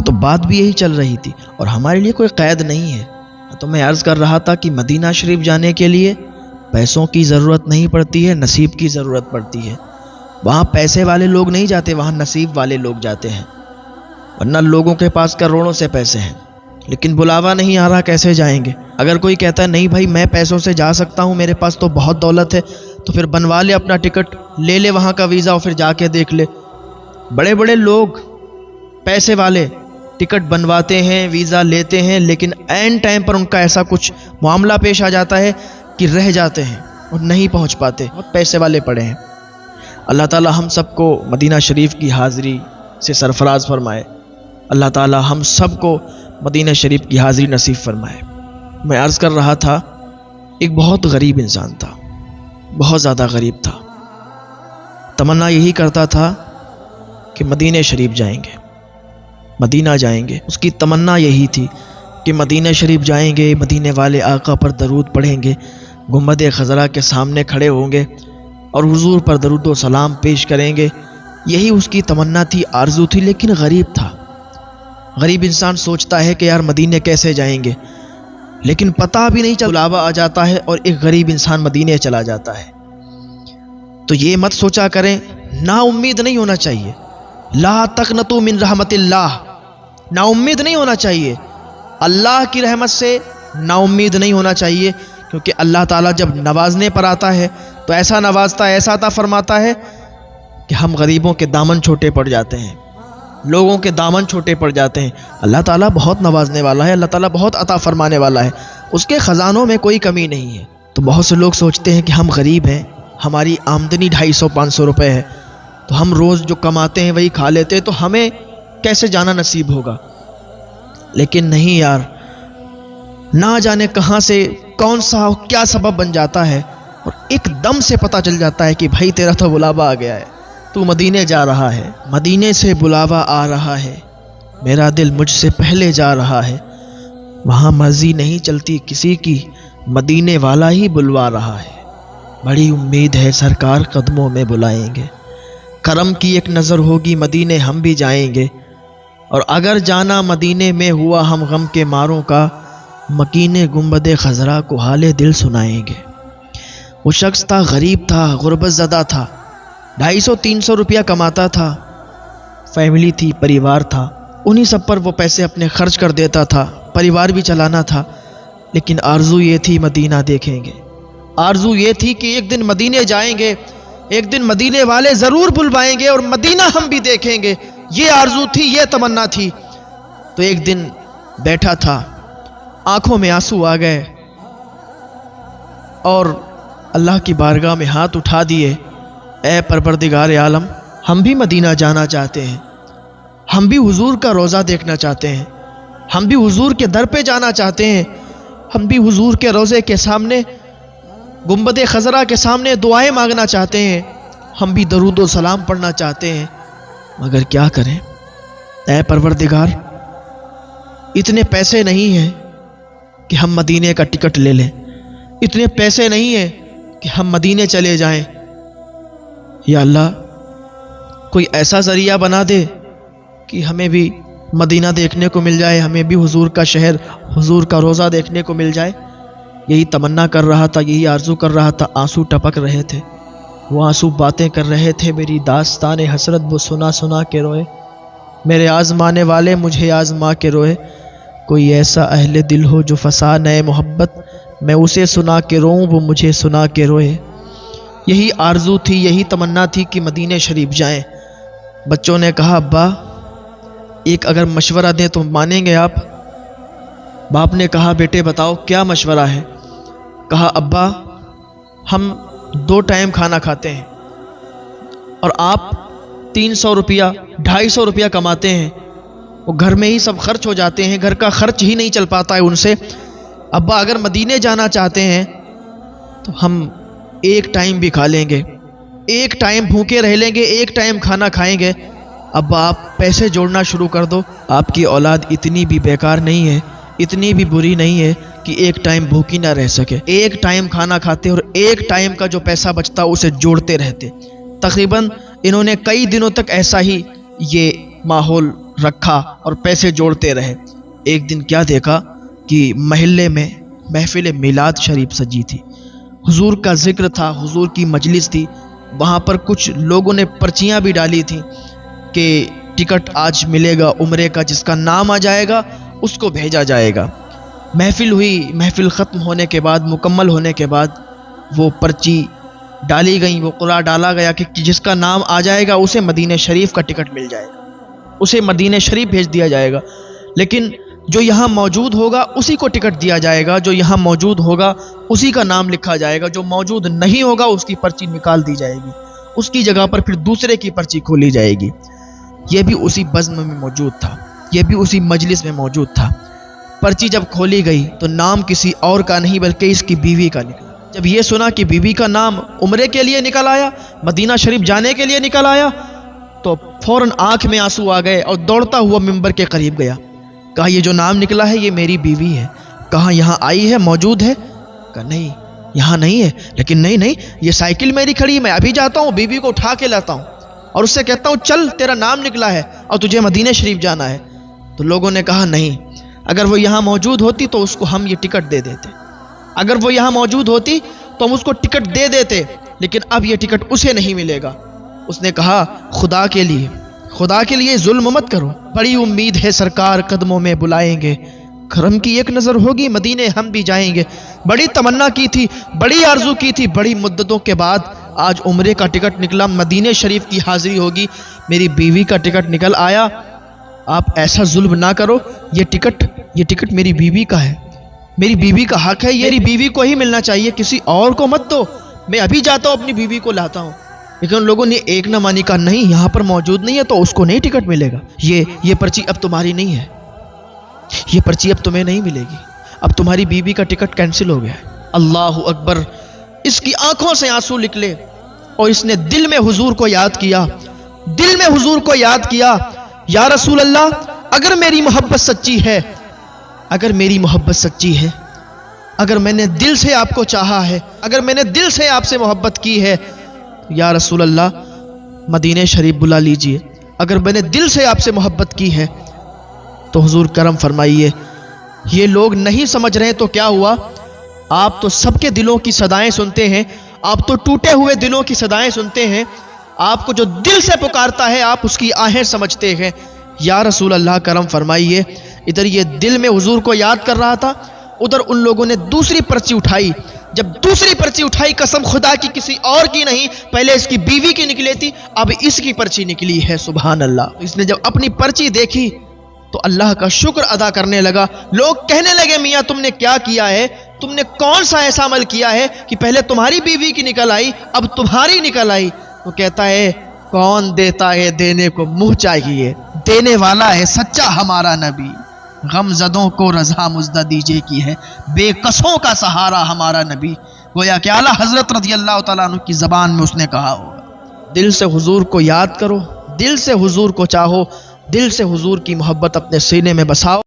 تو بات بھی یہی چل رہی تھی اور ہمارے لیے کوئی قید نہیں ہے۔ تو میں عرض کر رہا تھا کہ مدینہ شریف جانے کے لیے پیسوں کی ضرورت نہیں پڑتی ہے، نصیب کی ضرورت پڑتی ہے۔ وہاں پیسے والے لوگ نہیں جاتے، وہاں نصیب والے لوگ جاتے ہیں، ورنہ لوگوں کے پاس کروڑوں سے پیسے ہیں لیکن بلاوا نہیں آ رہا، کیسے جائیں گے؟ اگر کوئی کہتا ہے نہیں بھائی میں پیسوں سے جا سکتا ہوں، میرے پاس تو بہت دولت ہے، تو پھر بنوا لے اپنا ٹکٹ، لے لے وہاں کا ویزا اور پھر جا کے دیکھ لے۔ بڑے بڑے لوگ پیسے والے ٹکٹ بنواتے ہیں، ویزا لیتے ہیں، لیکن عین ٹائم پر ان کا ایسا کچھ معاملہ پیش آ جاتا ہے کہ رہ جاتے ہیں اور نہیں پہنچ پاتے، بہت پیسے والے پڑے ہیں۔ اللہ تعالی ہم سب کو مدینہ شریف کی حاضری سے سرفراز فرمائے، اللہ تعالی ہم سب کو مدینہ شریف کی حاضری نصیب فرمائے۔ میں عرض کر رہا تھا ایک بہت غریب انسان تھا، بہت زیادہ غریب تھا، تمنا یہی کرتا تھا کہ مدینہ شریف جائیں گے، مدینہ جائیں گے۔ اس کی تمنا یہی تھی کہ مدینہ شریف جائیں گے، مدینے والے آقا پر درود پڑھیں گے، گنبد خضرا کے سامنے کھڑے ہوں گے اور حضور پر درود و سلام پیش کریں گے۔ یہی اس کی تمنا تھی، آرزو تھی، لیکن غریب تھا۔ غریب انسان سوچتا ہے کہ یار مدینے کیسے جائیں گے، لیکن پتہ بھی نہیں چلا، بلاوا آ جاتا ہے اور ایک غریب انسان مدینے چلا جاتا ہے۔ تو یہ مت سوچا کریں، نا امید نہیں ہونا چاہیے، لا تقنطوا من رحمت اللہ، نا امید نہیں ہونا چاہیے، اللہ کی رحمت سے نا امید نہیں ہونا چاہیے، کیونکہ اللہ تعالیٰ جب نوازنے پر آتا ہے تو ایسا نوازتا ہے، ایسا عطا فرماتا ہے کہ ہم غریبوں کے دامن چھوٹے پڑ جاتے ہیں، لوگوں کے دامن چھوٹے پڑ جاتے ہیں۔ اللہ تعالیٰ بہت نوازنے والا ہے، اللہ تعالیٰ بہت عطا فرمانے والا ہے، اس کے خزانوں میں کوئی کمی نہیں ہے۔ تو بہت سے لوگ سوچتے ہیں کہ ہم غریب ہیں، ہماری آمدنی 250-500 روپے ہے، تو ہم روز جو کماتے ہیں وہی کھا لیتے ہیں، تو ہمیں کیسے جانا نصیب ہوگا؟ لیکن نہیں یار، نہ جانے کہاں سے کون سا کیا سبب بن جاتا ہے اور ایک دم سے پتہ چل جاتا ہے کہ بھائی تیرا تو بلاوا آ گیا ہے، تو مدینے جا رہا ہے، مدینے سے بلاوا آ رہا ہے، میرا دل مجھ سے پہلے جا رہا ہے، وہاں مرضی نہیں چلتی کسی کی، مدینے والا ہی بلوا رہا ہے، بڑی امید ہے سرکار قدموں میں بلائیں گے، کرم کی ایک نظر ہوگی مدینے ہم بھی جائیں گے، اور اگر جانا مدینے میں ہوا ہم غم کے ماروں کا، مکین گنبد خضرا کو حال دل سنائیں گے۔ وہ شخص تھا، غریب تھا، غربت زدہ تھا، 250-300 روپیہ کماتا تھا، فیملی تھی، پریوار تھا، انہی سب پر وہ پیسے اپنے خرچ کر دیتا تھا، پریوار بھی چلانا تھا، لیکن آرزو یہ تھی مدینہ دیکھیں گے، آرزو یہ تھی کہ ایک دن مدینے جائیں گے، ایک دن مدینے والے ضرور بلوائیں گے اور مدینہ ہم بھی دیکھیں گے، یہ آرزو تھی، یہ تمنا تھی۔ تو ایک دن بیٹھا تھا، آنکھوں میں آنسو آ گئے اور اللہ کی بارگاہ میں ہاتھ اٹھا دیے، اے پروردگار عالم، ہم بھی مدینہ جانا چاہتے ہیں، ہم بھی حضور کا روضہ دیکھنا چاہتے ہیں، ہم بھی حضور کے در پہ جانا چاہتے ہیں، ہم بھی حضور کے روضے کے سامنے، گنبد خضرا کے سامنے دعائیں مانگنا چاہتے ہیں، ہم بھی درود و سلام پڑھنا چاہتے ہیں، مگر کیا کریں اے پروردگار، اتنے پیسے نہیں ہیں کہ ہم مدینے کا ٹکٹ لے لیں، اتنے پیسے نہیں ہیں کہ ہم مدینے چلے جائیں، یا اللہ کوئی ایسا ذریعہ بنا دے کہ ہمیں بھی مدینہ دیکھنے کو مل جائے، ہمیں بھی حضور کا شہر، حضور کا روضہ دیکھنے کو مل جائے۔ یہی تمنا کر رہا تھا، یہی آرزو کر رہا تھا، آنسو ٹپک رہے تھے، وہ آنسو باتیں کر رہے تھے، میری داستان حسرت وہ سنا سنا کے روئے، میرے آزمانے والے مجھے آزما کے روئے، کوئی ایسا اہل دل ہو جو فسا نئے محبت، میں اسے سنا کے روؤں وہ مجھے سنا کے روئے۔ یہی آرزو تھی، یہی تمنا تھی کہ مدینہ شریف جائیں۔ بچوں نے کہا ابا ایک اگر مشورہ دیں تو مانیں گے آپ؟ باپ نے کہا بیٹے بتاؤ کیا مشورہ ہے؟ کہا ابا ہم 2 ٹائم کھانا کھاتے ہیں اور آپ 300 روپیہ 250 روپیہ کماتے ہیں، وہ گھر میں ہی سب خرچ ہو جاتے ہیں، گھر کا خرچ ہی نہیں چل پاتا ہے ان سے۔ ابا اگر مدینے جانا چاہتے ہیں تو ہم 1 ٹائم بھی کھا لیں گے، 1 ٹائم بھوکے رہ لیں گے، 1 ٹائم کھانا کھائیں گے۔ ابا آپ پیسے جوڑنا شروع کر دو، آپ کی اولاد اتنی بھی بیکار نہیں ہے، اتنی بھی بری نہیں ہے کہ 1 ٹائم بھوکی نہ رہ سکے۔ 1 ٹائم کھانا کھاتے اور 1 ٹائم کا جو پیسہ بچتا اسے جوڑتے رہتے۔ تقریباً انہوں نے کئی دنوں تک ایسا ہی یہ ماحول رکھا اور پیسے جوڑتے رہے۔ ایک دن کیا دیکھا کہ محلے میں محفل میلاد شریف سجی تھی، حضور کا ذکر تھا، حضور کی مجلس تھی۔ وہاں پر کچھ لوگوں نے پرچیاں بھی ڈالی تھیں کہ ٹکٹ آج ملے گا عمرے کا، جس کا نام آ جائے گا اس کو بھیجا جائے گا۔ محفل ہوئی، محفل ختم ہونے کے بعد، مکمل ہونے کے بعد وہ پرچی ڈالی گئی، وہ قرعہ ڈالا گیا کہ جس کا نام آ جائے گا اسے مدینہ شریف کا ٹکٹ مل جائے گا، اسے مدینہ شریف بھیج دیا جائے گا۔ لیکن جو یہاں موجود ہوگا اسی کو ٹکٹ دیا جائے گا، جو یہاں موجود ہوگا اسی کا نام لکھا جائے گا، جو موجود نہیں ہوگا اس کی پرچی نکال دی جائے گی، اس کی جگہ پر پھر دوسرے کی پرچی کھولی جائے گی۔ یہ بھی اسی بزم میں موجود تھا، یہ بھی اسی مجلس میں موجود تھا۔ پرچی جب کھولی گئی تو نام کسی اور کا نہیں بلکہ اس کی بیوی کا نکلا۔ جب یہ سنا کہ بیوی کا نام عمرے کے لیے نکل آیا، مدینہ شریف جانے کے لیے نکل آیا، تو فوراً آنکھ میں آنسو آ گئے اور دوڑتا ہوا ممبر کے قریب گیا۔ کہا یہ جو نام نکلا ہے یہ میری بیوی ہے۔ کہا یہاں آئی ہے، موجود ہے؟ کہا نہیں یہاں نہیں ہے۔ لیکن نہیں یہ سائیکل میری کھڑی ہے، میں ابھی جاتا ہوں بیوی کو اٹھا کے لاتا ہوں اور اس سے کہتا ہوں چل تیرا نام نکلا ہے اور تجھے مدینہ شریف جانا ہے۔ تو لوگوں نے کہا نہیں، اگر وہ یہاں موجود ہوتی تو اس کو ہم یہ ٹکٹ دے دیتے، اگر وہ یہاں موجود ہوتی تو ہم اس کو ٹکٹ دے دیتے، لیکن اب یہ ٹکٹ اسے نہیں ملے گا۔ اس نے کہا خدا کے لیے ظلم مت کرو، بڑی امید ہے سرکار قدموں میں بلائیں گے، کرم کی ایک نظر ہوگی مدینے ہم بھی جائیں گے۔ بڑی تمنا کی تھی، بڑی آرزو کی تھی، بڑی مدتوں کے بعد آج عمرے کا ٹکٹ نکلا، مدینے شریف کی حاضری ہوگی، میری بیوی کا ٹکٹ نکل آیا۔ آپ ایسا ظلم نہ کرو، یہ ٹکٹ میری بیوی کا ہے، میری بیوی کا حق ہے، یہ میری بیوی کو ہی ملنا چاہیے، کسی اور کو مت دو، میں ابھی جاتا ہوں اپنی بیوی کو لاتا ہوں۔ لیکن ان لوگوں نے ایک نہ مانی، کہا نہیں یہاں پر موجود نہیں ہے تو اس کو نہیں ٹکٹ ملے گا، یہ پرچی اب تمہاری نہیں ہے، یہ پرچی اب تمہیں نہیں ملے گی، اب تمہاری بیوی کا ٹکٹ کینسل ہو گیا ہے۔ اللہ اکبر! اس کی آنکھوں سے آنسو نکلے اور اس نے دل میں حضور کو یاد کیا، یا رسول اللہ اگر میری محبت سچی ہے، اگر میں نے دل سے آپ کو چاہا ہے، اگر میں نے دل سے آپ سے محبت کی ہے، یا رسول اللہ مدینہ شریف بلا لیجئے، اگر میں نے دل سے آپ سے محبت کی ہے تو حضور کرم فرمائیے۔ یہ لوگ نہیں سمجھ رہے تو کیا ہوا، آپ تو سب کے دلوں کی صدائیں سنتے ہیں، آپ تو ٹوٹے ہوئے دلوں کی صدائیں سنتے ہیں، آپ کو جو دل سے پکارتا ہے آپ اس کی آہیں سمجھتے ہیں۔ یا رسول اللہ کرم فرمائیے۔ ادھر یہ دل میں حضور کو یاد کر رہا تھا، ادھر ان لوگوں نے دوسری پرچی اٹھائی۔ جب دوسری پرچی اٹھائی، قسم خدا کی کسی اور کی نہیں، پہلے اس کی بیوی کی نکلی تھی، اب اس کی پرچی نکلی ہے۔ سبحان اللہ! اس نے جب اپنی پرچی دیکھی تو اللہ کا شکر ادا کرنے لگا۔ لوگ کہنے لگے میاں تم نے کیا کیا ہے، تم نے کون سا ایسا عمل کیا ہے کہ پہلے تمہاری بیوی کی نکل آئی اب تمہاری نکل آئی؟ تو کہتا ہے کون دیتا ہے دینے کو منہ چاہیے، دینے والا ہے سچا ہمارا نبی، غم زدوں کو رضا مزدہ دیجے کی ہے، بے قصوں کا سہارا ہمارا نبی۔ گویا کہ اعلیٰ حضرت رضی اللہ تعالیٰ عنہ کی زبان میں اس نے کہا ہوگا۔ دل سے حضور کو یاد کرو، دل سے حضور کو چاہو، دل سے حضور کی محبت اپنے سینے میں بساؤ۔